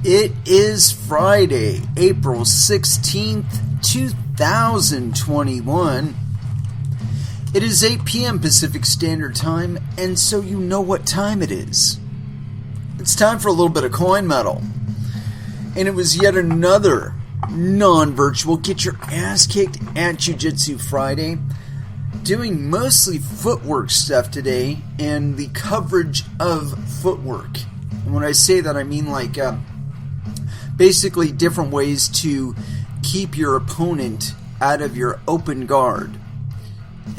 It is Friday, April 16th, 2021. It is 8 p.m. Pacific Standard Time, and so you know what time it is. It's time for a little bit of coin metal. And it was yet another non-virtual get your ass kicked at Jiu-Jitsu Friday, doing mostly footwork stuff today and the coverage of footwork. And when I say that, I mean like basically different ways to keep your opponent out of your open guard,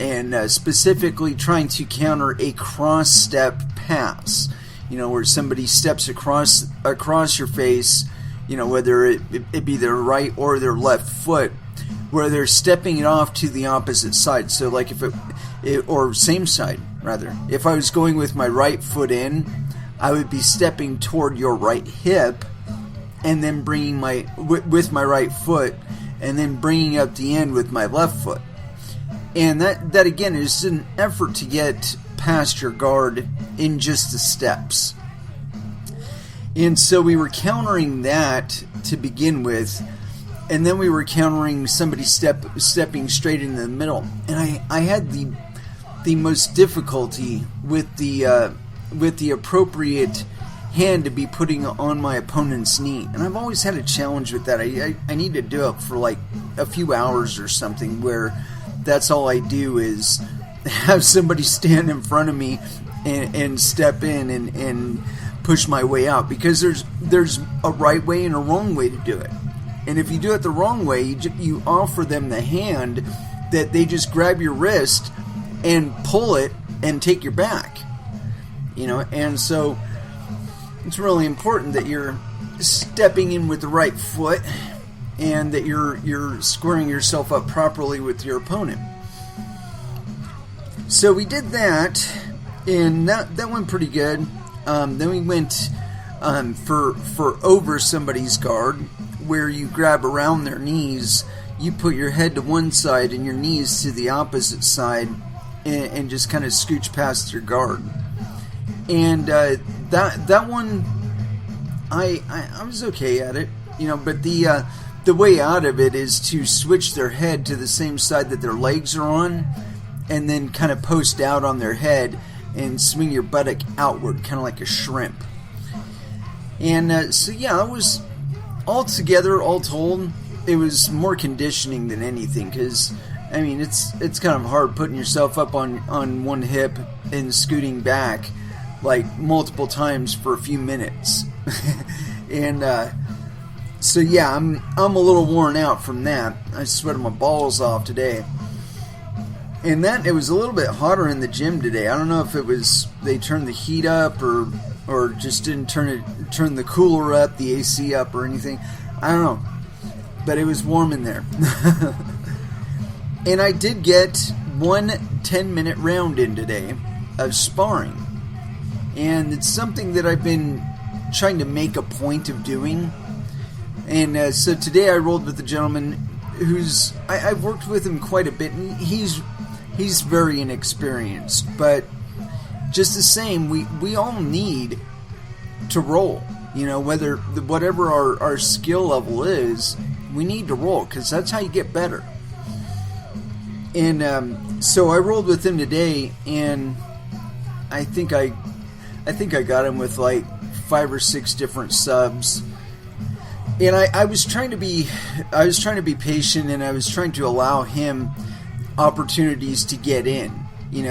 and specifically trying to counter a cross-step pass, where somebody steps across your face, whether it be their right or their left foot, where they're stepping it off to the opposite side. So like or same side rather. If I was going with my right foot in, I would be stepping toward your right hip, and then bringing with my right foot, and then bringing up the end with my left foot. And that again is an effort to get past your guard in just the steps. And so we were countering that to begin with, and then we were countering somebody stepping straight into the middle. And I had the most difficulty with the appropriate hand to be putting on my opponent's knee. And I've always had a challenge with that. I need to do it for like a few hours or something, where that's all I do is have somebody stand in front of me and step in and push my way out, because there's a right way and a wrong way to do it. And if you do it the wrong way, you offer them the hand that they just grab your wrist and pull it and take your back. And so it's really important that you're stepping in with the right foot, and that you're squaring yourself up properly with your opponent. So we did that, and that went pretty good. Then we went for over somebody's guard, where you grab around their knees, you put your head to one side and your knees to the opposite side, and just kind of scooch past your guard. And that one, I was okay at it, but the way out of it is to switch their head to the same side that their legs are on, and then kind of post out on their head and swing your buttock outward, kind of like a shrimp. And so yeah, it was all told, it was more conditioning than anything, because it's kind of hard putting yourself up on one hip and scooting back like multiple times for a few minutes. And so yeah, I'm a little worn out from that. I sweated my balls off today. And it was a little bit hotter in the gym today. I don't know if it was they turned the heat up or just didn't turn the cooler up, the AC up or anything. I don't know. But it was warm in there. And I did get one 10-minute round in today of sparring. And it's something that I've been trying to make a point of doing. And so today I rolled with a gentleman who's I've worked with him quite a bit, and he's very inexperienced, but just the same, we all need to roll. Whatever our skill level is, we need to roll, because that's how you get better. And so I rolled with him today, and I think I got him with like 5 or 6 different subs. And I was trying to be patient, and I was trying to allow him opportunities to get in,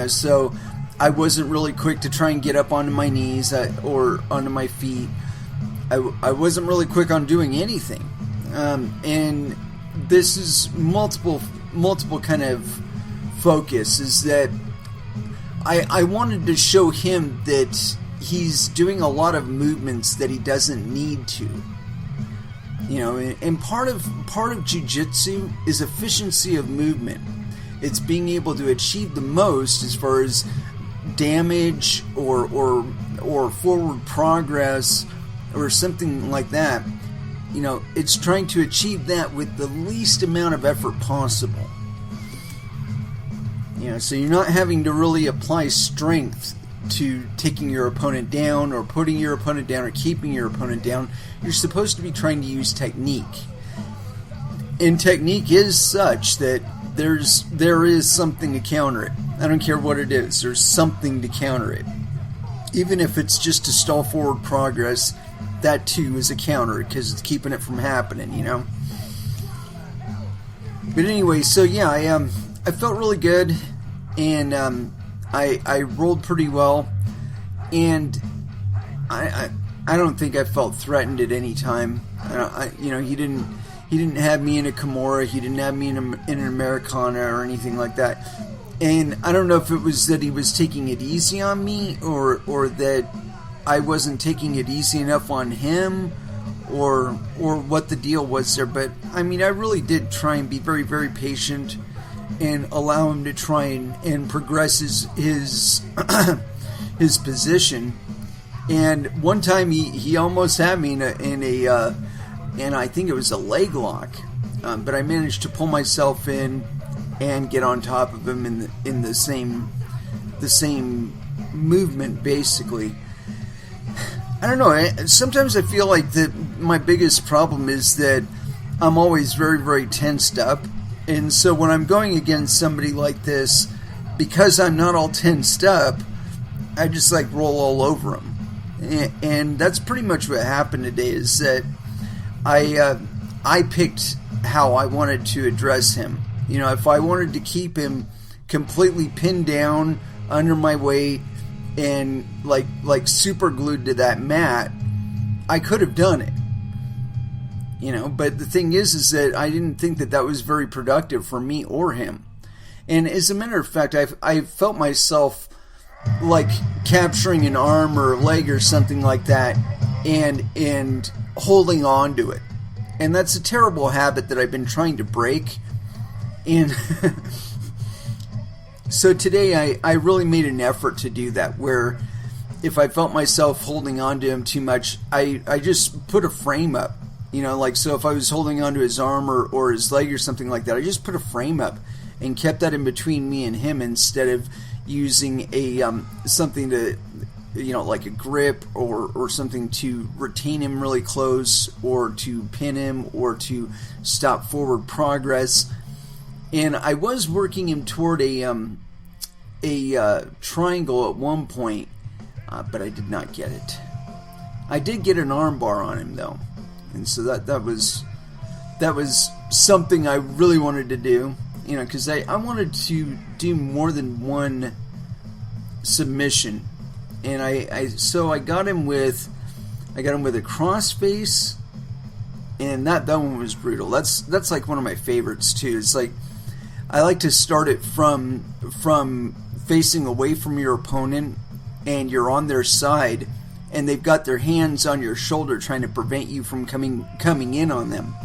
so I wasn't really quick to try and get up onto my knees or onto my feet. I wasn't really quick on doing anything, and this is multiple kind of focus, is that I wanted to show him that he's doing a lot of movements that he doesn't need to. And part of jiu-jitsu is efficiency of movement. It's being able to achieve the most as far as damage or forward progress or something like that. It's trying to achieve that with the least amount of effort possible. So you're not having to really apply strength to taking your opponent down or putting your opponent down or keeping your opponent down. You're supposed to be trying to use technique. And technique is such that there is something to counter it. I don't care what it is. There's something to counter it. Even if it's just to stall forward progress, that too is a counter because it's keeping it from happening, you know? But anyway, so yeah, I felt really good, and I rolled pretty well, and I don't think I felt threatened at any time. He didn't have me in a Kimura, he didn't have me in an Americana or anything like that. And I don't know if it was that he was taking it easy on me, or that I wasn't taking it easy enough on him, or what the deal was there. But I mean, I really did try and be very, very patient and allow him to try and progress his position. And one time he almost had me in a and I think it was a leg lock, but I managed to pull myself in and get on top of him in the same movement, basically. I don't know. Sometimes I feel like that my biggest problem is that I'm always very, very tensed up, and so when I'm going against somebody like this, because I'm not all tensed up, I just like roll all over him, and that's pretty much what happened today. Is that I picked how I wanted to address him. You know, if I wanted to keep him completely pinned down under my weight and like super glued to that mat, I could have done it. You know, but the thing is that I didn't think that was very productive for me or him. And as a matter of fact, I felt myself like capturing an arm or a leg or something like that and holding on to it. And that's a terrible habit that I've been trying to break. And so today I really made an effort to do that, where if I felt myself holding on to him too much, I just put a frame up. You know, like, so if I was holding onto his arm or his leg or something like that, I just put a frame up and kept that in between me and him instead of using a something to, you know, like a grip or something to retain him really close, or to pin him, or to stop forward progress. And I was working him toward a triangle at one point, but I did not get it. I did get an arm bar on him though, and so that was something I really wanted to do. You know, because I wanted to do more than one submission, and so I got him with a cross face, and that one was brutal. That's like one of my favorites too. It's like I like to start it from facing away from your opponent, and you're on their side, and they've got their hands on your shoulder trying to prevent you from coming in on them.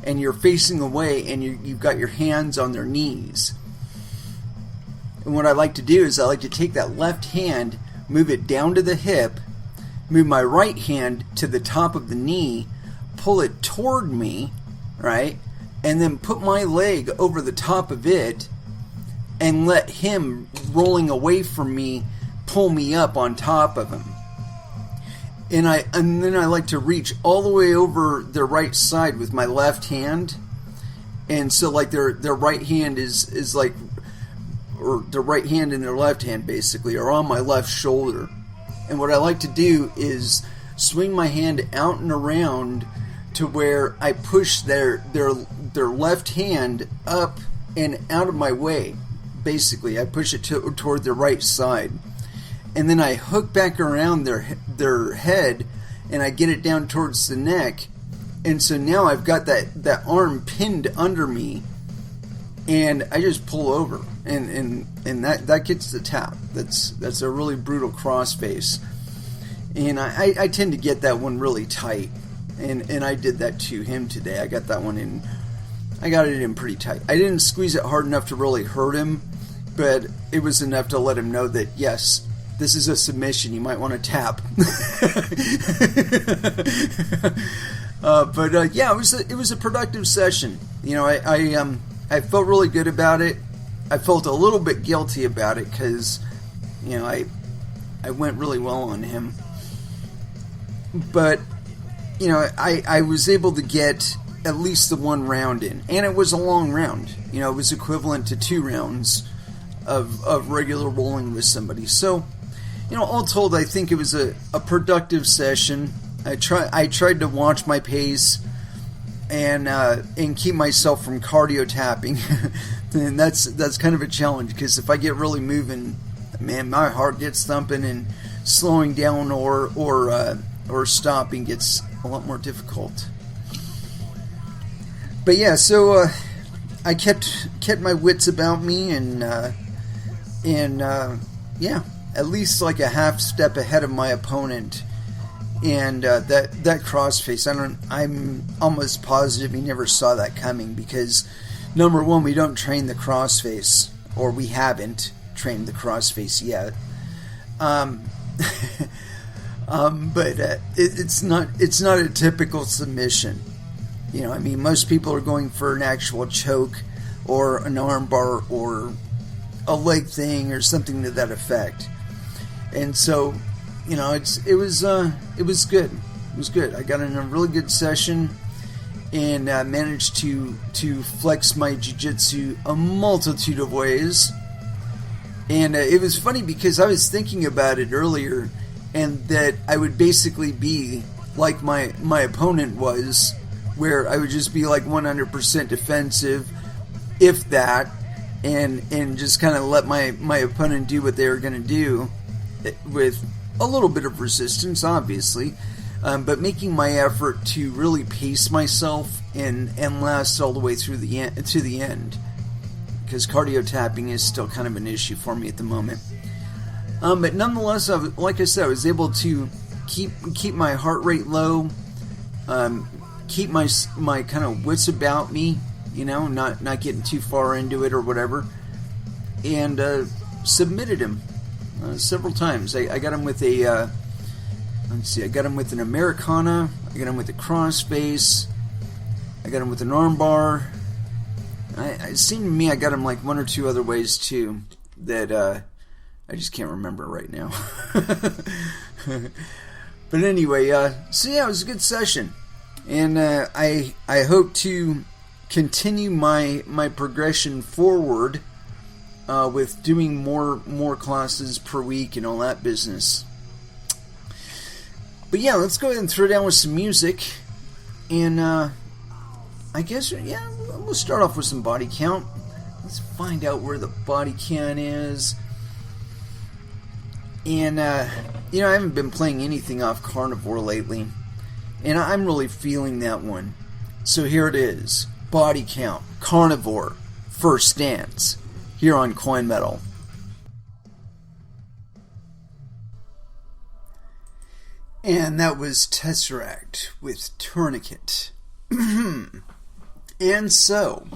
And you're facing away, and you've got your hands on their knees. And what I like to do is I like to take that left hand, move it down to the hip, move my right hand to the top of the knee, pull it toward me, right? And then put my leg over the top of it and let him, rolling away from me, pull me up on top of him. And then I like to reach all the way over their right side with my left hand. And so like their right hand is like, or their right hand and their left hand basically are on my left shoulder. And what I like to do is swing my hand out and around to where I push their left hand up and out of my way. Basically, I push it toward their right side. And then I hook back around their head, and I get it down towards the neck. And so now I've got that arm pinned under me, and I just pull over, and that gets the tap. That's a really brutal crossface, and I tend to get that one really tight, and I did that to him today. I got that one in. I got it in pretty tight. I didn't squeeze it hard enough to really hurt him, but it was enough to let him know that yes, this is a submission. You might want to tap. But yeah, it was a productive session. You know, I felt really good about it. I felt a little bit guilty about it because, you know, I went really well on him. But, you know, I was able to get at least the one round in. And it was a long round. You know, it was equivalent to 2 rounds of regular rolling with somebody. So, you know, all told, I think it was a productive session. I tried to watch my pace and keep myself from cardio tapping. And that's kind of a challenge, because if I get really moving, man, my heart gets thumping, and slowing down or stopping gets a lot more difficult. But yeah, so I kept my wits about me, and yeah, at least like a half step ahead of my opponent. And that crossface, I'm almost positive he never saw that coming, because number one, we don't train the crossface, or we haven't trained the crossface yet. But it's not a typical submission. You know, I mean, most people are going for an actual choke, or an armbar, or a leg thing, or something to that effect. And so, you know, it was good. It was good. I got in a really good session, and managed to flex my jiu-jitsu a multitude of ways. And it was funny, because I was thinking about it earlier, and that I would basically be like my opponent was, where I would just be like 100% defensive, if that, and just kind of let my opponent do what they were going to do, with a little bit of resistance, obviously, but making my effort to really pace myself and last all the way through to the end, because cardio tapping is still kind of an issue for me at the moment. But nonetheless, like I said, I was able to keep my heart rate low, keep my kind of wits about me, you know, not getting too far into it or whatever, and submitted him several times. I got him with a I got him with an Americana, I got him with a crossface, I got him with an armbar. It seemed to me I got him like 1 or 2 other ways too, that I just can't remember right now. But anyway, so yeah, it was a good session, and I hope to continue my progression forward with doing more classes per week and all that business. But yeah, let's go ahead and throw down with some music, and I guess, yeah, we'll start off with some body count. Let's find out where the body count is. And you know, I haven't been playing anything off Carnivore lately, and I'm really feeling that one. So here it is: body count, Carnivore, first stance, here on Coin Metal. And that was Tesseract with Tourniquet. And so,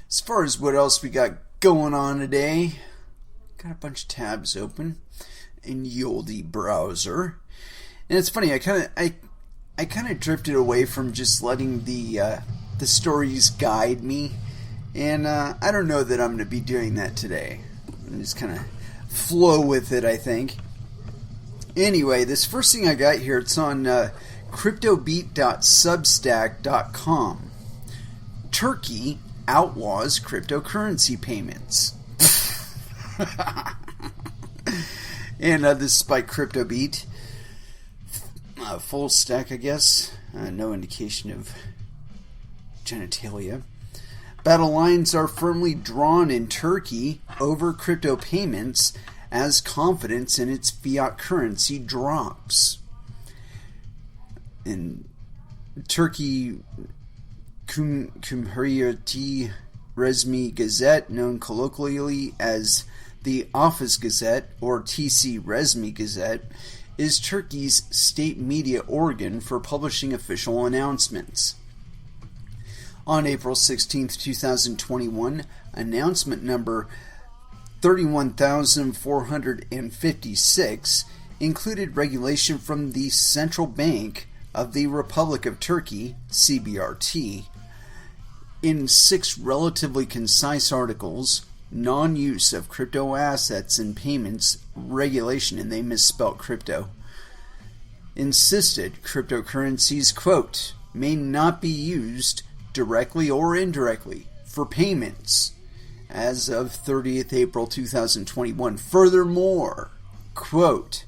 as far as what else we got going on today, got a bunch of tabs open in Yoldi browser. And it's funny, I kind of drifted away from just letting the stories guide me, and I don't know that I'm going to be doing that today. I'm just kind of flow with it, I think. Anyway, this first thing I got here, it's on cryptobeat.substack.com. Turkey outlaws cryptocurrency payments. And this is by CryptoBeat. Full stack, I guess. No indication of genitalia. Battle lines are firmly drawn in Turkey over crypto payments as confidence in its fiat currency drops. In Turkey, Cumhuriyeti Resmi Gazette, known colloquially as the Office Gazette, or TC Resmi Gazette, is Turkey's state media organ for publishing official announcements. On April 16, 2021, announcement number 31,456 included regulation from the Central Bank of the Republic of Turkey, CBRT. In 6 relatively concise articles, non-use of crypto assets in payments regulation, and they misspelled crypto, insisted cryptocurrencies, quote, may not be used directly or indirectly for payments as of 30th April 2021. Furthermore, quote,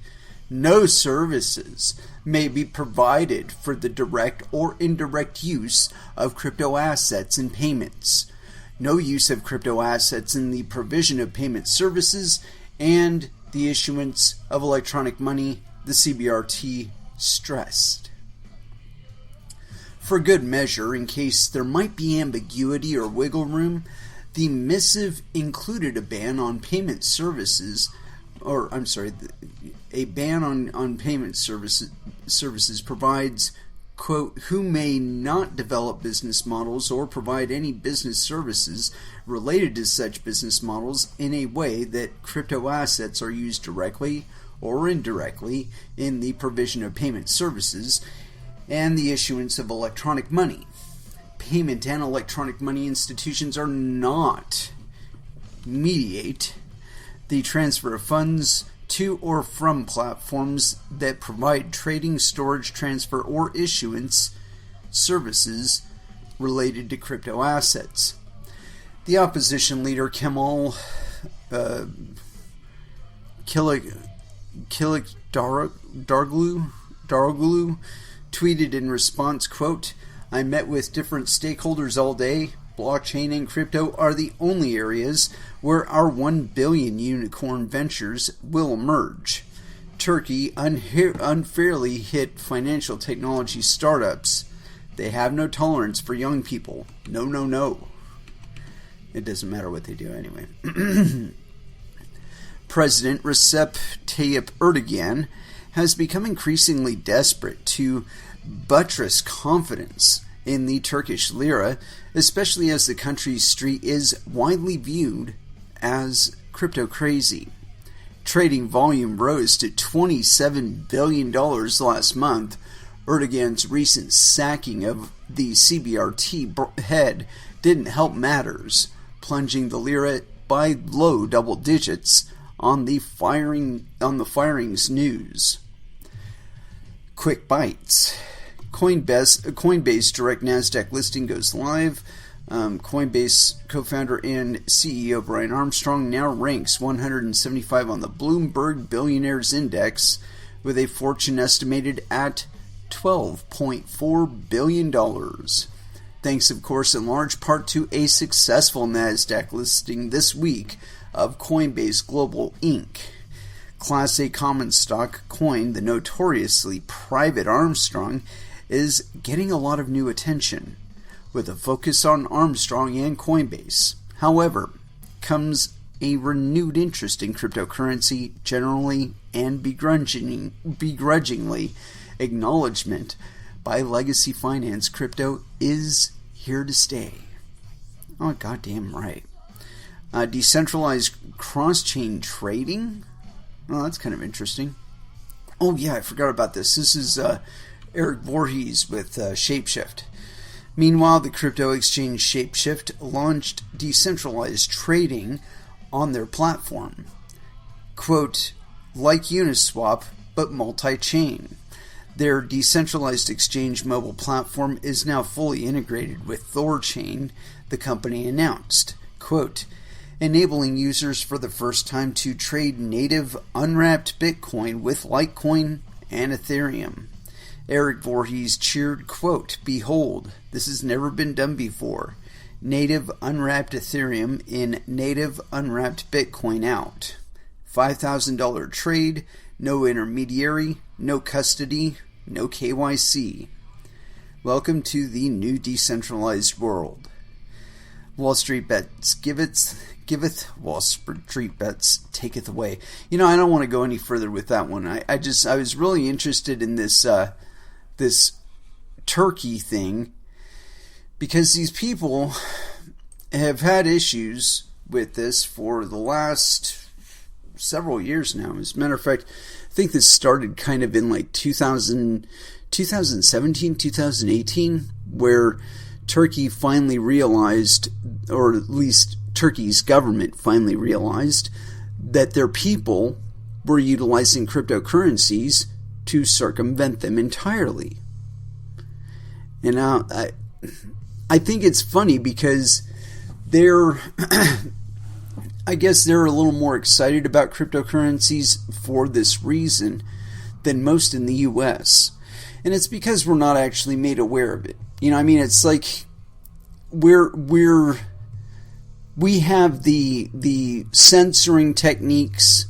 no services may be provided for the direct or indirect use of crypto assets in payments. No use of crypto assets in the provision of payment services and the issuance of electronic money, the CBRT stressed. For good measure, in case there might be ambiguity or wiggle room, the missive included a ban on payment services, a ban on payment services provides, quote, who may not develop business models or provide any business services related to such business models in a way that crypto assets are used directly or indirectly in the provision of payment services and the issuance of electronic money. Payment and electronic money institutions are not mediate the transfer of funds to or from platforms that provide trading, storage, transfer, or issuance services related to crypto assets. The opposition leader Kemal Kılıçdaroğlu tweeted in response, quote, I met with different stakeholders all day. Blockchain and crypto are the only areas where our 1 billion unicorn ventures will emerge. Turkey unfairly hit financial technology startups. They have no tolerance for young people. No, no, no. It doesn't matter what they do anyway. President Recep Tayyip Erdogan has become increasingly desperate to buttress confidence in the Turkish lira, especially as the country's street is widely viewed as crypto crazy. Trading volume rose to $27 billion last month. Erdogan's recent sacking of the CBRT head didn't help matters, plunging the lira by low double digits on the firings news. Quick bites. Coinbase direct NASDAQ listing goes live. Coinbase co-founder and CEO Brian Armstrong now ranks 175 on the Bloomberg Billionaires Index with a fortune estimated at $12.4 billion. Thanks, of course, in large part to a successful NASDAQ listing this week of Coinbase Global Inc. Class A common stock coin, the notoriously private Armstrong, is getting a lot of new attention, with a focus on Armstrong and Coinbase. However, comes a renewed interest in cryptocurrency generally and begrudgingly acknowledgement by legacy finance crypto is here to stay. Oh, goddamn right. Decentralized cross-chain trading? Oh, that's kind of interesting. Oh, yeah, I forgot about this. This is Eric Voorhees with Shapeshift. Meanwhile, the crypto exchange Shapeshift launched decentralized trading on their platform. Quote, like Uniswap, but multi-chain. Their decentralized exchange mobile platform is now fully integrated with Thorchain, the company announced. Quote, enabling users for the first time to trade native unwrapped Bitcoin with Litecoin and Ethereum. Eric Voorhees cheered, quote, behold, this has never been done before. Native unwrapped Ethereum in native unwrapped Bitcoin out. $5,000 trade, no intermediary, no custody, no KYC. Welcome to the new decentralized world. Wall Street Bets giveth, Wall Street Bets taketh away. You know, I don't want to go any further with that one. I was really interested in this this Turkey thing because these people have had issues with this for the last several years now. As a matter of fact, I think this started kind of in like 2017, 2018, where Turkey finally realized, or at least Turkey's government finally realized that their people were utilizing cryptocurrencies to circumvent them entirely. And now I think it's funny because I guess they're a little more excited about cryptocurrencies for this reason than most in the U.S. And it's because we're not actually made aware of it. You know, I mean, it's like we have the censoring techniques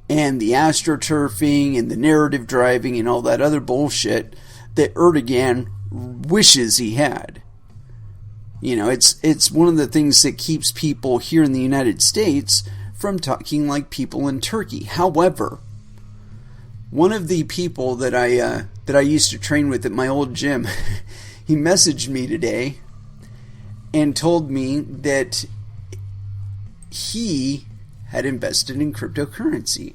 and the astroturfing and the narrative driving and all that other bullshit that Erdogan wishes he had. You know, it's one of the things that keeps people here in the United States from talking like people in Turkey. However, one of the people that I used to train with at my old gym, he messaged me today and told me that he had invested in cryptocurrency.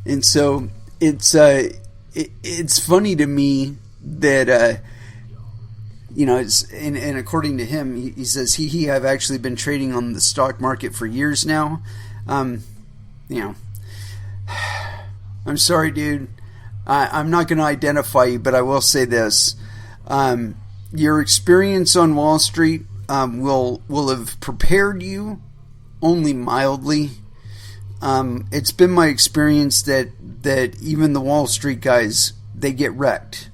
And so it's funny to me that you know, and according to him, he says he have actually been trading on the stock market for years now. You know, I'm sorry, dude. I'm not going to identify you, but I will say this: your experience on Wall Street will have prepared you only mildly. It's been my experience that even the Wall Street guys, they get wrecked.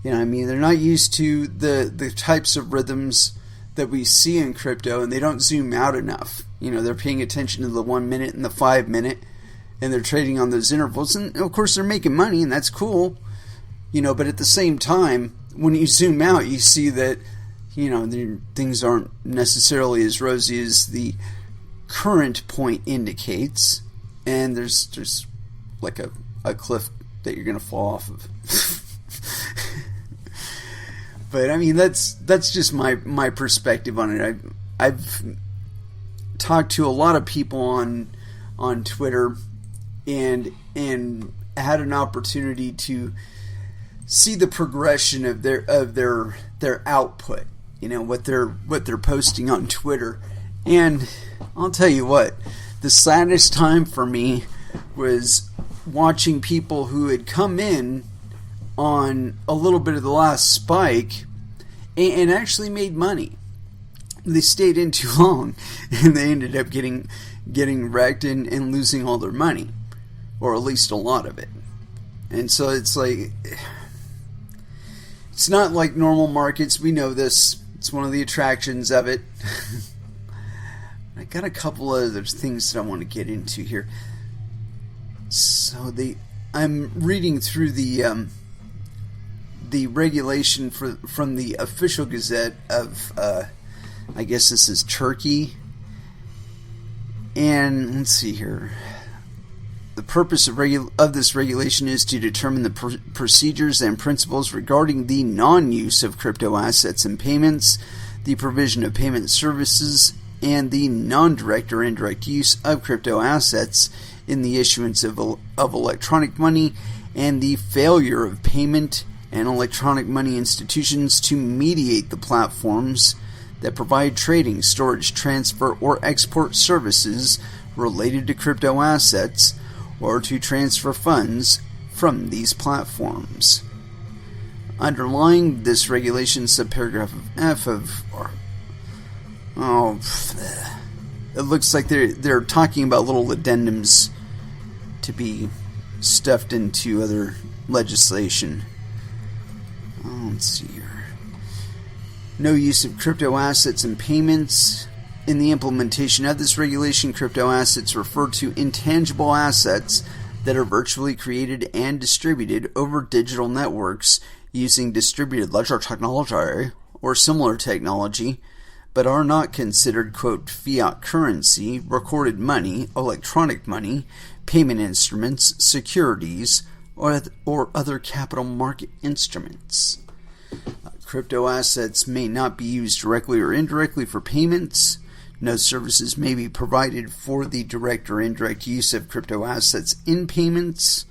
You know, I mean, they're not used to the types of rhythms that we see in crypto, and they don't zoom out enough. You know, they're paying attention to the 1 minute and the 5 minute, and they're trading on those intervals. And of course, they're making money, and that's cool. You know, but at the same time, when you zoom out, you see that, you know, things aren't necessarily as rosy as the current point indicates, and there's like a cliff that you're going to fall off of. But I mean, that's just my perspective on it. I've talked to a lot of people on Twitter and had an opportunity to see the progression of their output. You know, what they're posting on Twitter. And I'll tell you what, the saddest time for me was watching people who had come in on a little bit of the last spike and actually made money. They stayed in too long, and they ended up getting wrecked and losing all their money, or at least a lot of it. And so it's like, it's not like normal markets. We know this. It's one of the attractions of it. I got a couple of other things that I want to get into here. So I'm reading through the regulation from the official gazette of I guess this is Turkey. And let's see here. The purpose of this regulation is to determine the procedures and principles regarding the non-use of crypto assets and payments, the provision of payment services, and the non-direct or indirect use of crypto assets in the issuance of electronic money, and the failure of payment and electronic money institutions to mediate the platforms that provide trading, storage, transfer, or export services related to crypto assets, or to transfer funds from these platforms. Underlying this regulation, subparagraph F of... it looks like they're talking about little addendums to be stuffed into other legislation. Let's see here. No use of crypto assets and payments. In the implementation of this regulation, crypto assets refer to intangible assets that are virtually created and distributed over digital networks using distributed ledger technology or similar technology, but are not considered, quote, fiat currency, recorded money, electronic money, payment instruments, securities, or other capital market instruments. Crypto assets may not be used directly or indirectly for payments. No services may be provided for the direct or indirect use of crypto assets in payments.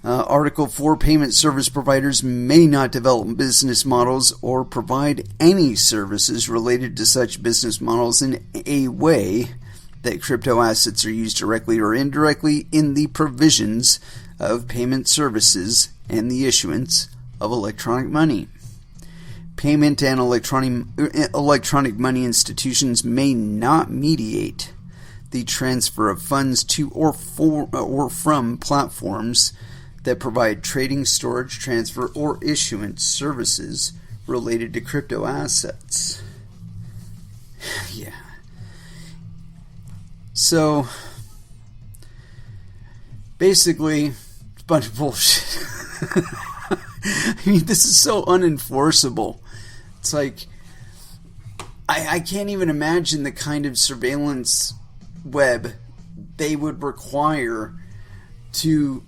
Article 4, payment service providers may not develop business models or provide any services related to such business models in a way that crypto assets are used directly or indirectly in the provisions of payment services and the issuance of electronic money. Payment and electronic money institutions may not mediate the transfer of funds to or from platforms that provide trading, storage, transfer, or issuance services related to crypto assets. Yeah. So, basically, it's a bunch of bullshit. I mean, this is so unenforceable. It's like, I can't even imagine the kind of surveillance web they would require to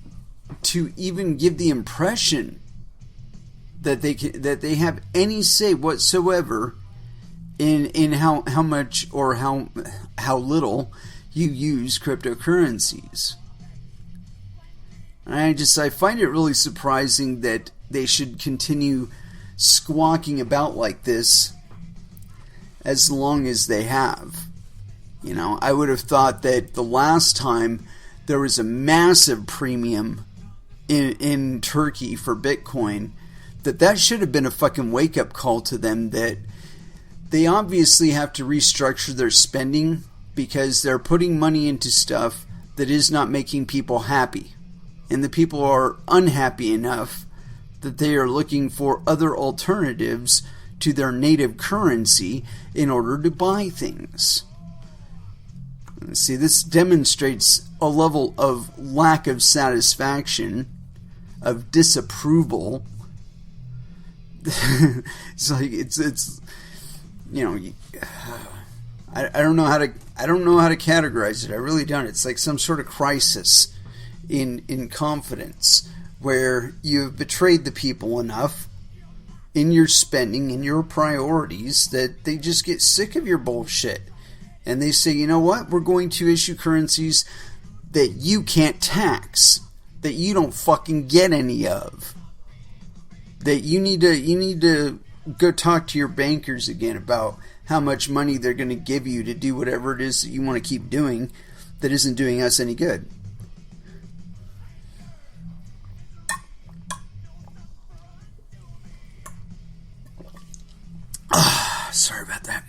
even give the impression that they have any say whatsoever in how much or how little you use cryptocurrencies. I find it really surprising that they should continue squawking about like this as long as they have. You know, I would have thought that the last time there was a massive premium in Turkey for Bitcoin, that should have been a fucking wake-up call to them that they obviously have to restructure their spending because they're putting money into stuff that is not making people happy. And the people are unhappy enough that they are looking for other alternatives to their native currency in order to buy things. See, this demonstrates a level of lack of satisfaction, of disapproval. It's like it's you know, I don't know how to categorize it. I really don't. It's like some sort of crisis in confidence where you've betrayed the people enough in your spending, in your priorities, that they just get sick of your bullshit. And they say, you know what? We're going to issue currencies that you can't tax, that you don't fucking get any of. That you need to go talk to your bankers again about how much money they're going to give you to do whatever it is that you want to keep doing that isn't doing us any good. Sorry about that.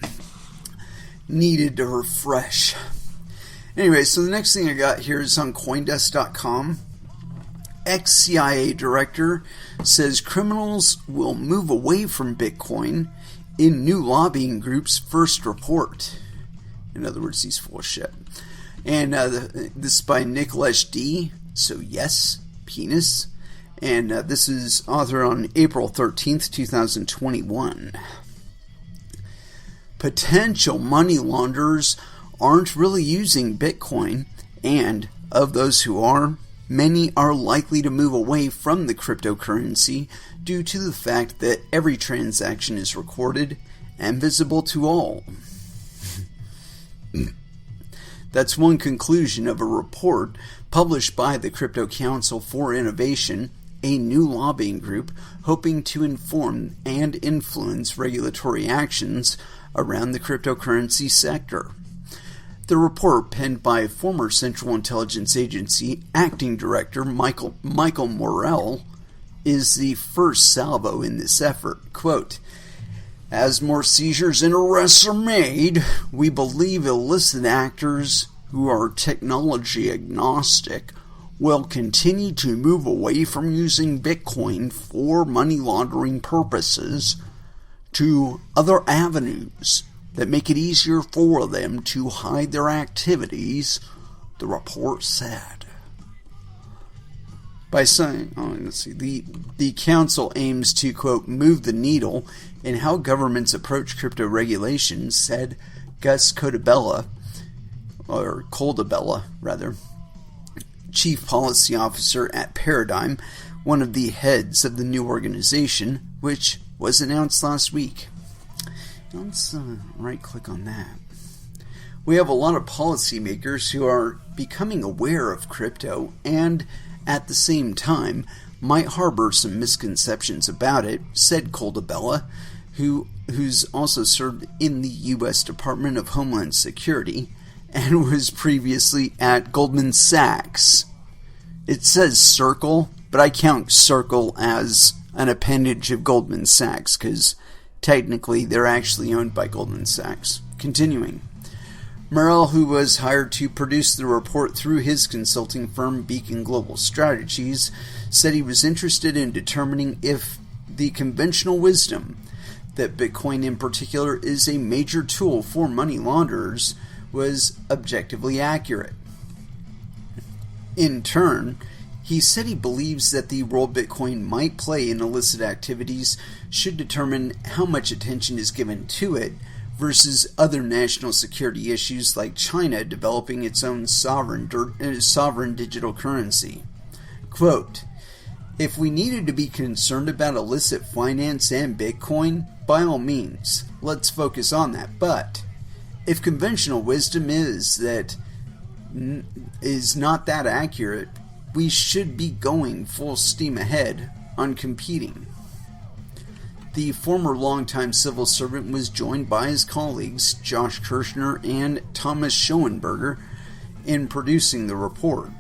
Needed to refresh. Anyway, so the next thing I got here is on Coindesk.com. Ex-CIA director says criminals will move away from Bitcoin in new lobbying group's first report. In other words, he's full of shit. And this is by Nicholas D. So yes, penis. And this is authored on April 13th, 2021. Potential money launderers aren't really using Bitcoin, and of those who are, many are likely to move away from the cryptocurrency due to the fact that every transaction is recorded and visible to all. That's one conclusion of a report published by the Crypto Council for Innovation, a new lobbying group hoping to inform and influence regulatory actions around the cryptocurrency sector. The report, penned by former Central Intelligence Agency Acting Director Michael Morrell, is the first salvo in this effort. Quote, as more seizures and arrests are made, we believe illicit actors who are technology agnostic will continue to move away from using Bitcoin for money laundering purposes to other avenues that make it easier for them to hide their activities, the report said. By saying, the council aims to, quote, move the needle in how governments approach crypto regulations, said Gus Codabella, Chief Policy Officer at Paradigm, one of the heads of the new organization, which was announced last week. Let's right-click on that. We have a lot of policymakers who are becoming aware of crypto and, at the same time, might harbor some misconceptions about it, said Coldabella, who's also served in the U.S. Department of Homeland Security and was previously at Goldman Sachs. It says Circle, but I count Circle as an appendage of Goldman Sachs because technically they're actually owned by Goldman Sachs. Continuing. Murrell, who was hired to produce the report through his consulting firm Beacon Global Strategies, said he was interested in determining if the conventional wisdom that Bitcoin in particular is a major tool for money launderers was objectively accurate. In turn, he said he believes that the role Bitcoin might play in illicit activities should determine how much attention is given to it versus other national security issues like China developing its own sovereign digital currency. Quote, "If we needed to be concerned about illicit finance and Bitcoin, by all means, let's focus on that. But if conventional wisdom is not that accurate, we should be going full steam ahead on competing." The former longtime civil servant was joined by his colleagues Josh Kirshner and Thomas Schoenberger in producing the report.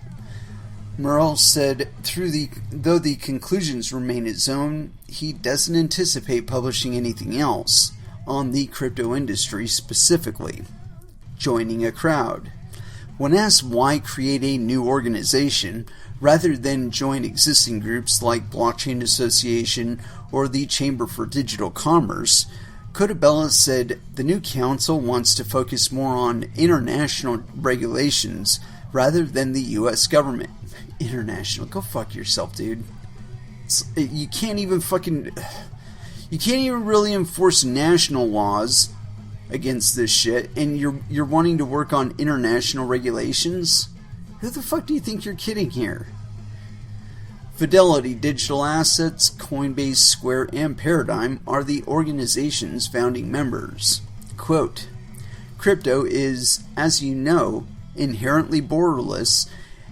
Murrell said, though the conclusions remain his own, he doesn't anticipate publishing anything else on the crypto industry specifically. Joining a crowd. When asked why create a new organization rather than join existing groups like Blockchain Association or the Chamber for Digital Commerce, Coldabella said the new council wants to focus more on international regulations rather than the U.S. government. International, go fuck yourself, dude. You can't even really enforce national laws against this shit, and you're wanting to work on international regulations? Who the fuck do you think you're kidding here? Fidelity Digital Assets, Coinbase, Square, and Paradigm are the organization's founding members. Quote, "Crypto is, as you know, inherently borderless,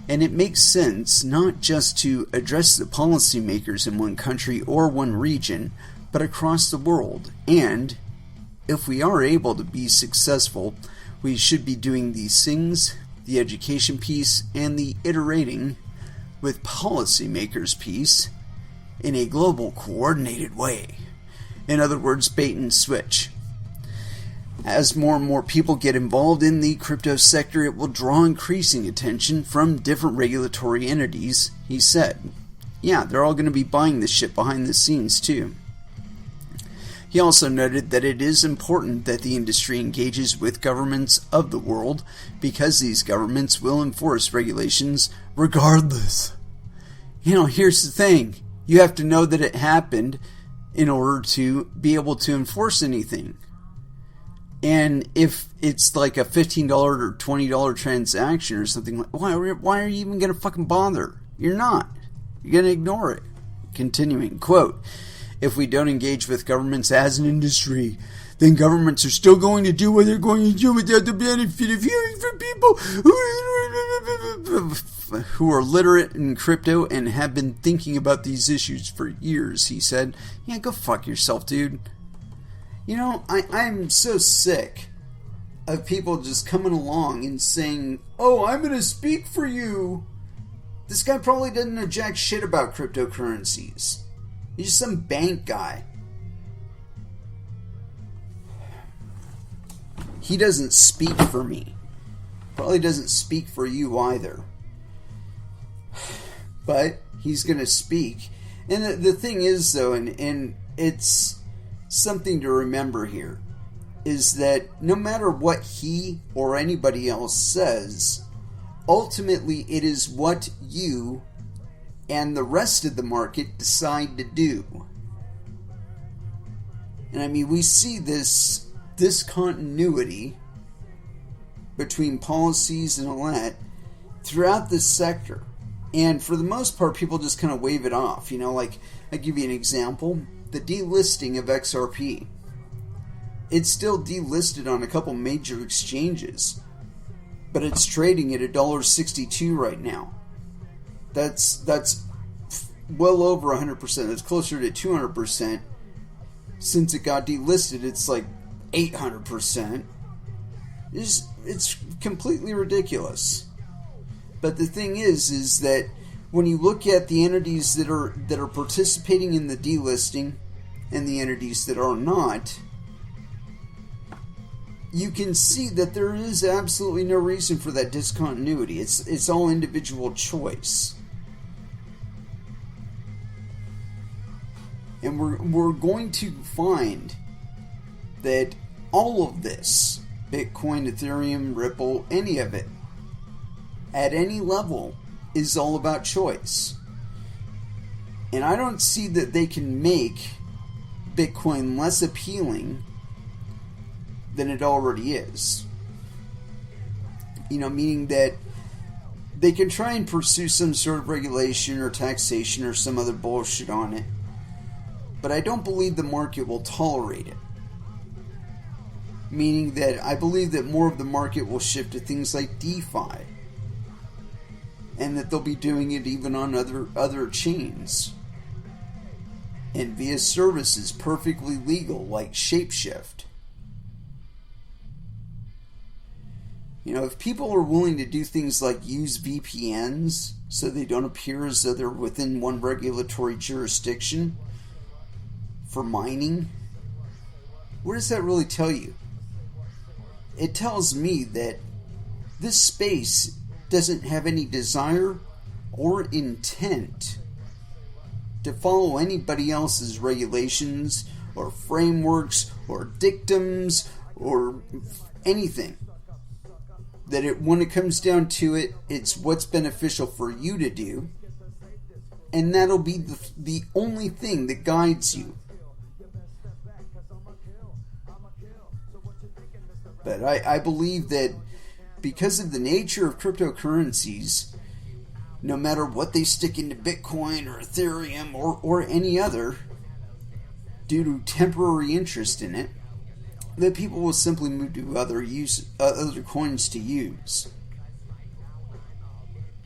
and it makes sense not just to address the policymakers in one country or one region, but across the world. And if we are able to be successful, we should be doing these things, the education piece and the iterating with policymakers piece, in a global coordinated way. In other words, bait and switch. As more and more people get involved in the crypto sector, it will draw increasing attention from different regulatory entities," he said. Yeah, they're all going to be buying this shit behind the scenes too. He also noted that it is important that the industry engages with governments of the world because these governments will enforce regulations regardless. Here's the thing. You have to know that it happened in order to be able to enforce anything. And if it's like a $15 or $20 transaction or something, like, why are you even going to fucking bother? You're not. You're going to ignore it. Continuing, quote, "If we don't engage with governments as an industry, then governments are still going to do what they're going to do without the benefit of hearing from people who are literate in crypto and have been thinking about these issues for years," he said. Yeah, go fuck yourself, dude. I'm so sick of people just coming along and saying, "Oh, I'm going to speak for you." This guy probably doesn't know jack shit about cryptocurrencies. He's just some bank guy. He doesn't speak for me. Probably doesn't speak for you either. But he's going to speak. And the thing is, though, and it's something to remember here, is that no matter what he or anybody else says, ultimately it is what you and the rest of the market decide to do. And I mean, we see this discontinuity between policies and all that throughout this sector. And for the most part, people just kind of wave it off. Like, I'll give you an example. The delisting of XRP. It's still delisted on a couple major exchanges. but it's trading at $1.62 right now. That's well over 100%. It's closer to 200%. Since it got delisted, it's like 800%. It's completely ridiculous. But the thing is that when you look at the entities that are participating in the delisting and the entities that are not, you can see that there is absolutely no reason for that discontinuity. It's all individual choice. And we're going to find that all of this, Bitcoin, Ethereum, Ripple, any of it, at any level, is all about choice. And I don't see that they can make Bitcoin less appealing than it already is. Meaning that they can try and pursue some sort of regulation or taxation or some other bullshit on it. But I don't believe the market will tolerate it. Meaning that I believe that more of the market will shift to things like DeFi. And that they'll be doing it even on other chains. And via services perfectly legal like Shapeshift. If people are willing to do things like use VPNs so they don't appear as though they're within one regulatory jurisdiction for mining, what does that really tell you? It tells me that this space doesn't have any desire or intent to follow anybody else's regulations or frameworks or dictums or anything. That when it comes down to it, it's what's beneficial for you to do, and that'll be the only thing that guides you. But I believe that because of the nature of cryptocurrencies, no matter what they stick into Bitcoin or Ethereum or any other, due to temporary interest in it, that people will simply move to other coins to use.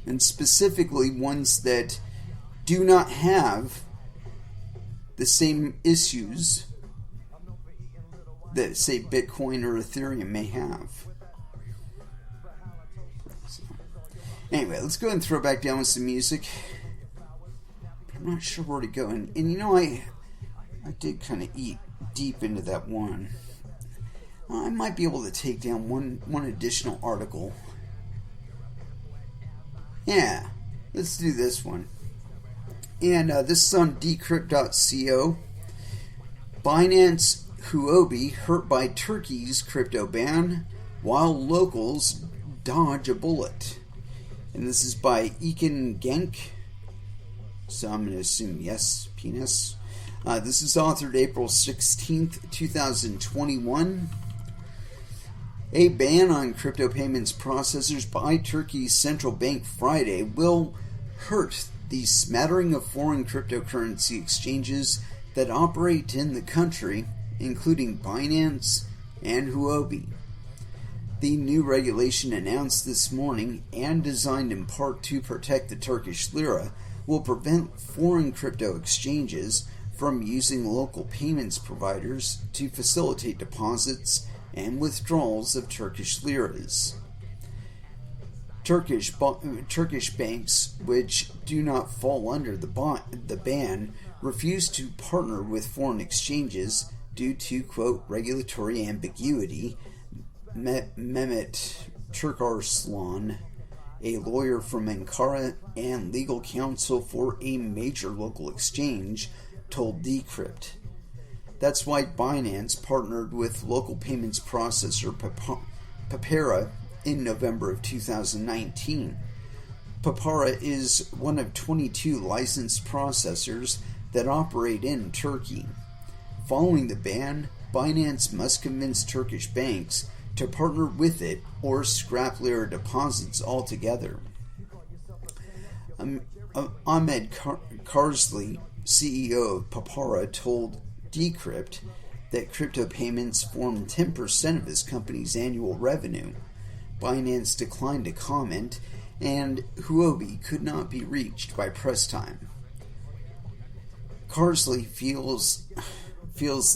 And specifically ones that do not have the same issues that, say, Bitcoin or Ethereum may have. So, anyway, let's go ahead and throw back down with some music. I'm not sure where to go. And I did kind of eat deep into that one. I might be able to take down one additional article. Yeah, let's do this one. And this is on decrypt.co. Binance Huobi hurt by Turkey's crypto ban while locals dodge a bullet. And this is by Ekin Genk. So I'm going to assume yes, penis. This is authored April 16th, 2021. A ban on crypto payments processors by Turkey's central bank Friday will hurt the smattering of foreign cryptocurrency exchanges that operate in the country, including Binance and Huobi. The new regulation announced this morning and designed in part to protect the Turkish lira will prevent foreign crypto exchanges from using local payments providers to facilitate deposits and withdrawals of Turkish liras. Turkish banks, which do not fall under the ban, refuse to partner with foreign exchanges due to, quote, regulatory ambiguity. Mehmet Turkarslan, a lawyer from Ankara and legal counsel for a major local exchange, told Decrypt. That's why Binance partnered with local payments processor Papara in November of 2019. Papara is one of 22 licensed processors that operate in Turkey. Following the ban, Binance must convince Turkish banks to partner with it or scrap lira deposits altogether. Ahmed Karsley, CEO of Papara, told Decrypt that crypto payments form 10% of his company's annual revenue, Binance declined to comment, and Huobi could not be reached by press time. Carsley feels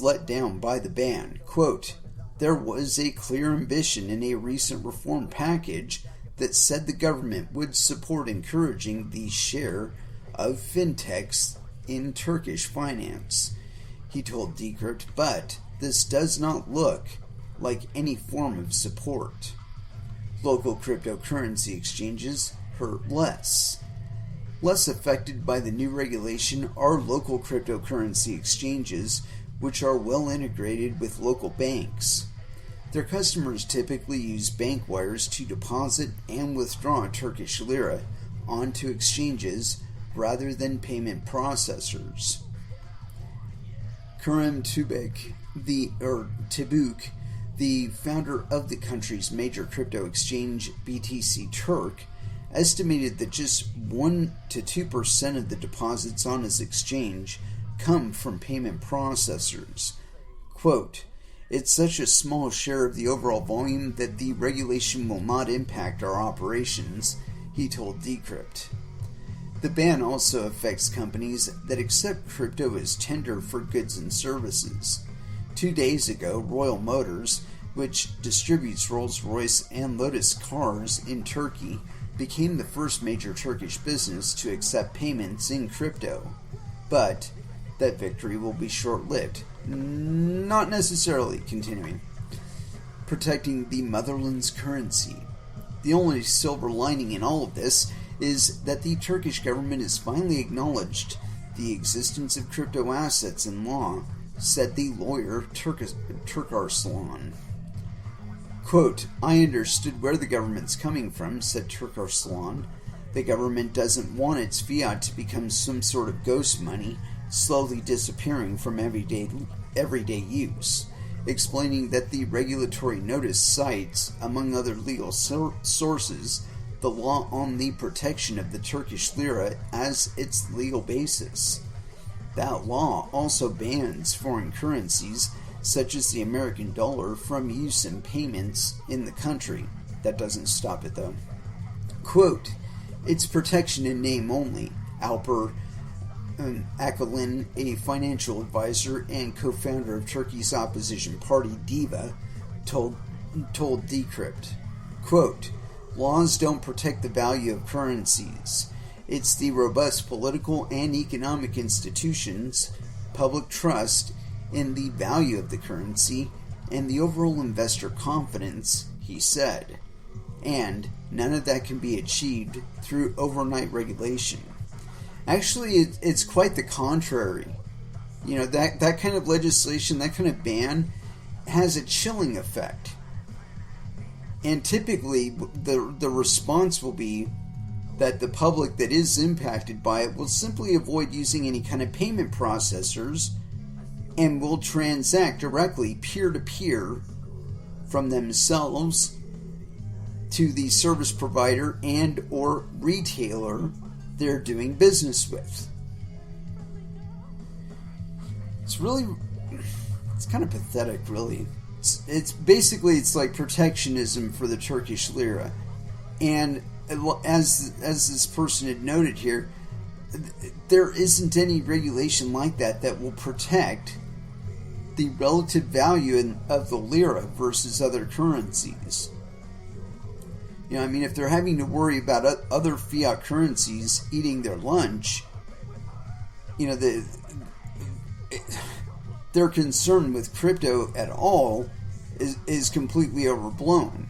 let down by the ban. Quote, "There was a clear ambition in a recent reform package that said the government would support encouraging the share of fintechs in Turkish finance," he told Decrypt, "but this does not look like any form of support. Local cryptocurrency exchanges hurt less. Less affected by the new regulation are local cryptocurrency exchanges, which are well integrated with local banks. Their customers typically use bank wires to deposit and withdraw Turkish lira onto exchanges rather than payment processors." Kerem Tibuk, the founder of the country's major crypto exchange BTC Turk, estimated that just 1 to 2% of the deposits on his exchange come from payment processors. Quote, "It's such a small share of the overall volume that the regulation will not impact our operations," he told Decrypt. The ban also affects companies that accept crypto as tender for goods and services. 2 days ago, Royal Motors, which distributes Rolls-Royce and Lotus cars in Turkey, became the first major Turkish business to accept payments in crypto. But that victory will be short-lived. Not necessarily. Continuing. Protecting the motherland's currency. The only silver lining in all of this is that the Turkish government has finally acknowledged the existence of crypto assets in law, said the lawyer Turkarslan. Quote, "I understood where the government's coming from," said Turkarslan. "The government doesn't want its fiat to become some sort of ghost money, slowly disappearing from everyday use," explaining that the regulatory notice cites, among other legal sources, the law on the protection of the Turkish lira as its legal basis. That law also bans foreign currencies, such as the American dollar, from use in payments in the country. That doesn't stop it, though. Quote, "It's protection in name only," Alper Akalin, a financial advisor and co-founder of Turkey's opposition party DEVA, told Decrypt. Quote, "Laws don't protect the value of currencies. It's the robust political and economic institutions, public trust in the value of the currency, and the overall investor confidence," he said. And none of that can be achieved through overnight regulation. Actually, it's quite the contrary. You know, that kind of legislation, that kind of ban, has a chilling effect. And typically, the response will be that the public that is impacted by it will simply avoid using any kind of payment processors and will transact directly peer-to-peer from themselves to the service provider and or retailer they're doing business with. It's kind of pathetic, really. It's basically, it's like protectionism for the Turkish lira. And as this person had noted here, there isn't any regulation like that will protect the relative value of the lira versus other currencies. You know, I mean, if they're having to worry about other fiat currencies eating their lunch, you know, their concern with crypto at all is completely overblown.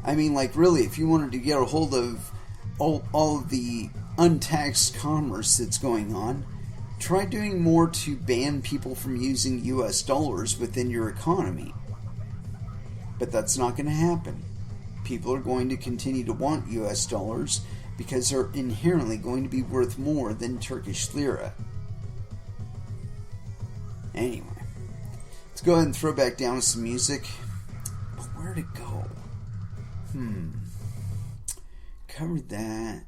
I mean, like, really, if you wanted to get a hold of all of the untaxed commerce that's going on, try doing more to ban people from using US dollars within your economy. But that's not going to happen. People are going to continue to want US dollars because they're inherently going to be worth more than Turkish lira. Anyway, let's go ahead and throw back down some music. But where'd it go? Covered that.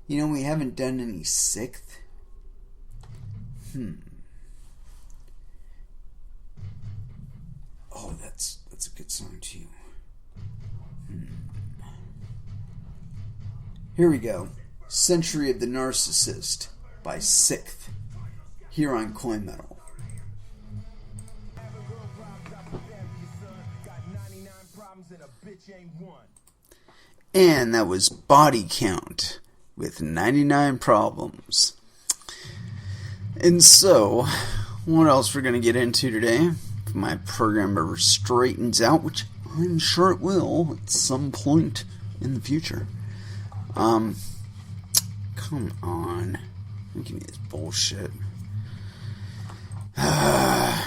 You know, we haven't done any sixth. Oh, that's a good song too. Here we go. Century of the Narcissist by Sixth. Here on Coin Metal. And that was Body Count with 99 Problems. And so, what else we're going to get into today? If my program ever straightens out, which I'm sure it will at some point in the future. Come on. Give me this bullshit. It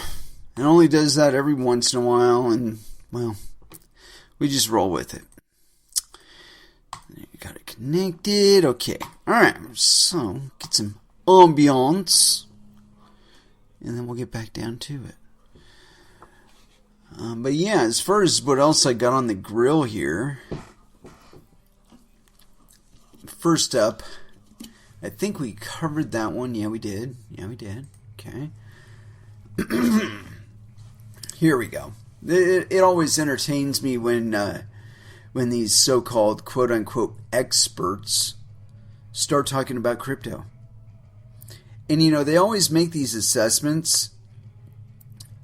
only does that every once in a while, and, well, we just roll with it. Got it connected. Okay. Alright, so get some ambiance, and then we'll get back down to it. But yeah, as far as what else I got on the grill here, first up, I think we covered that one. Yeah, we did. Okay. Here we go. It always entertains me when these so-called quote-unquote experts start talking about crypto. And, they always make these assessments,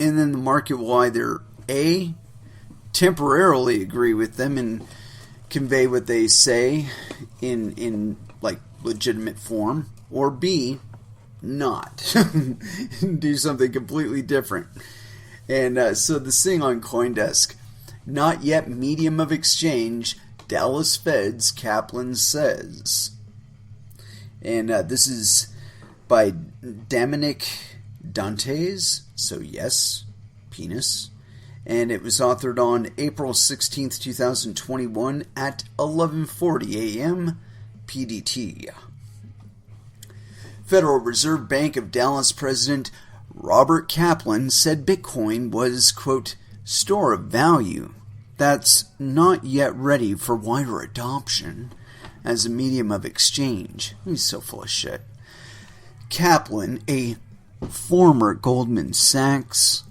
and then the market will either A, temporarily agree with them and convey what they say in like legitimate form, or B, not. Do something completely different. And so this thing on CoinDesk, not yet medium of exchange, Dallas Fed's Kaplan says. And this is by Dominic Dantes, so yes, penis. And it was authored on April 16th, 2021 at 11:40 a.m. PDT. Federal Reserve Bank of Dallas President Robert Kaplan said Bitcoin was, quote, store of value that's not yet ready for wider adoption as a medium of exchange. He's so full of shit. Kaplan, a former Goldman Sachs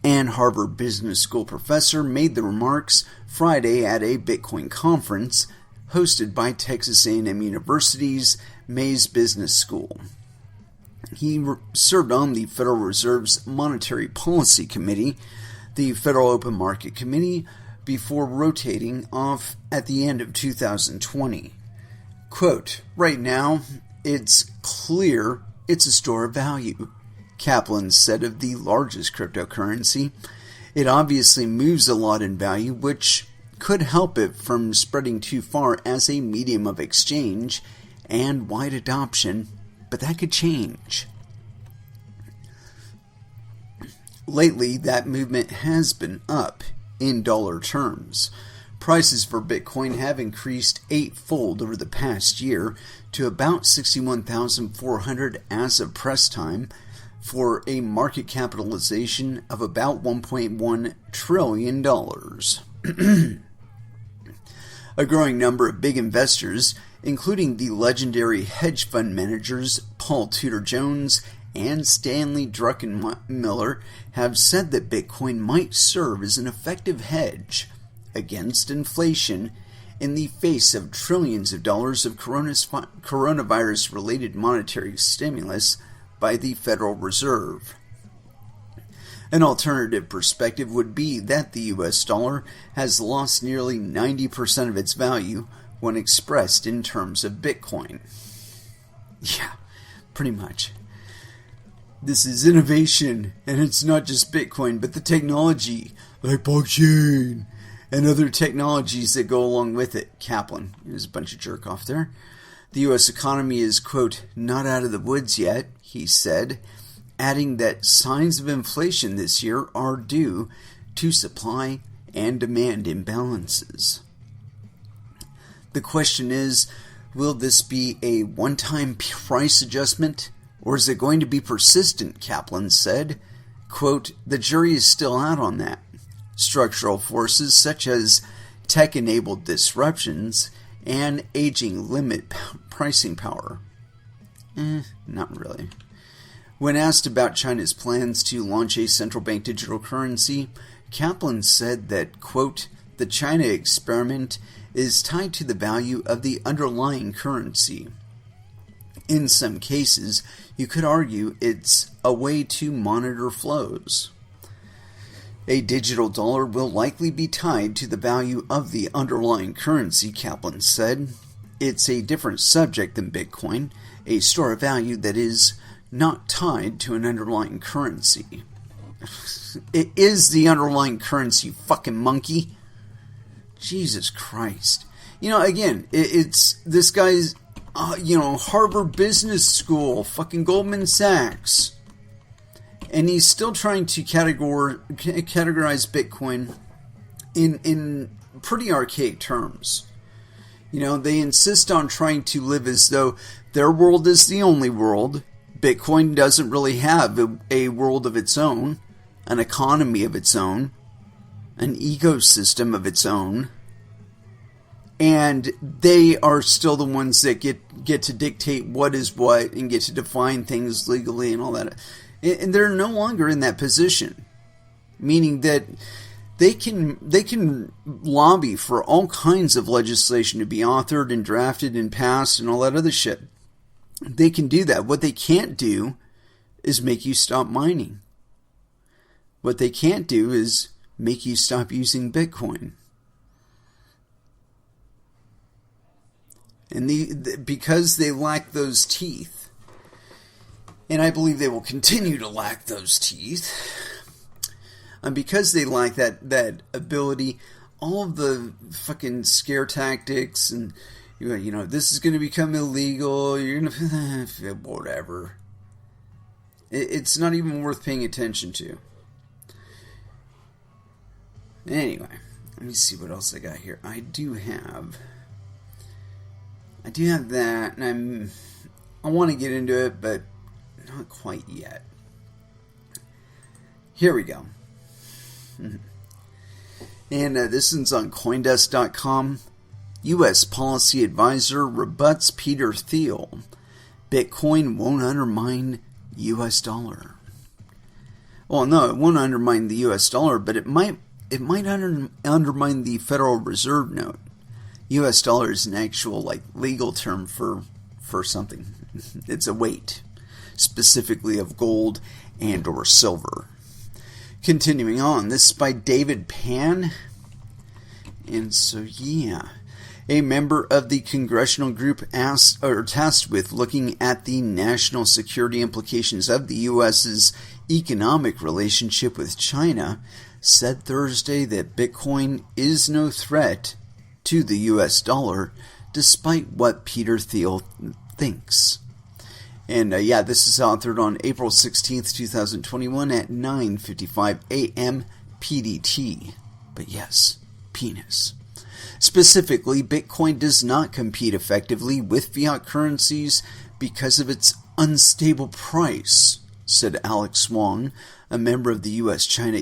and Harvard Business School professor, made the remarks Friday at a Bitcoin conference hosted by Texas A&M University's Mays Business School. He served on the Federal Reserve's Monetary Policy Committee, the Federal Open Market Committee, before rotating off at the end of 2020. Quote, right now, it's clear it's a store of value, Kaplan said of the largest cryptocurrency. It obviously moves a lot in value, which could help it from spreading too far as a medium of exchange and wide adoption, but that could change. Lately, that movement has been up in dollar terms. Prices for Bitcoin have increased eightfold over the past year to about $61,400 as of press time, for a market capitalization of about $1.1 trillion. A growing number of big investors, including the legendary hedge fund managers Paul Tudor Jones and Stanley Druckenmiller, have said that Bitcoin might serve as an effective hedge against inflation in the face of trillions of dollars of coronavirus-related monetary stimulus by the Federal Reserve. An alternative perspective would be that the US dollar has lost nearly 90% of its value when expressed in terms of Bitcoin. Yeah, pretty much. This is innovation, and it's not just Bitcoin, but the technology, like blockchain, and other technologies that go along with it. Kaplan, there's a bunch of jerk off there. The U.S. economy is, quote, not out of the woods yet, he said, adding that signs of inflation this year are due to supply and demand imbalances. The question is, will this be a one-time price adjustment, or is it going to be persistent, Kaplan said. Quote, the jury is still out on that. Structural forces such as tech-enabled disruptions and aging limit pricing power. Not really. When asked about China's plans to launch a central bank digital currency, Kaplan said that, quote, the China experiment is tied to the value of the underlying currency. In some cases, you could argue it's a way to monitor flows. A digital dollar will likely be tied to the value of the underlying currency, Kaplan said. It's a different subject than Bitcoin, a store of value that is not tied to an underlying currency. It is the underlying currency, you fucking monkey. Jesus Christ. Again, it's this guy's, Harvard Business School, fucking Goldman Sachs. And he's still trying to categorize Bitcoin in pretty archaic terms. They insist on trying to live as though their world is the only world. Bitcoin doesn't really have a world of its own, an economy of its own, an ecosystem of its own. And they are still the ones that get to dictate what is what and get to define things legally and all that. And they're no longer in that position, meaning that they can lobby for all kinds of legislation to be authored and drafted and passed and all that other shit. They can do that. What they can't do is make you stop mining. What they can't do is make you stop using Bitcoin. And because they lack those teeth, and I believe they will continue to lack those teeth, and because they lack that ability, all of the fucking scare tactics and, this is going to become illegal, you're going to, whatever. It's not even worth paying attention to. Anyway, let me see what else I got here. I do have that, and I want to get into it, but not quite yet. Here we go. And this one's on Coindesk.com. U.S. policy advisor rebuts Peter Thiel. Bitcoin won't undermine U.S. dollar. Well, no, it won't undermine the U.S. dollar, but it might undermine the Federal Reserve note. U.S. dollar is an actual legal term for something. It's a weight, specifically of gold and or silver. Continuing on, this is by David Pan. And so, a member of the congressional group tasked with looking at the national security implications of the U.S.'s economic relationship with China said Thursday that Bitcoin is no threat to the U.S. dollar, despite what Peter Thiel thinks. And this is authored on April 16th, 2021 at 9:55 a.m. PDT. But yes, penis. Specifically, Bitcoin does not compete effectively with fiat currencies because of its unstable price, said Alex Wong, a member of the U.S.-China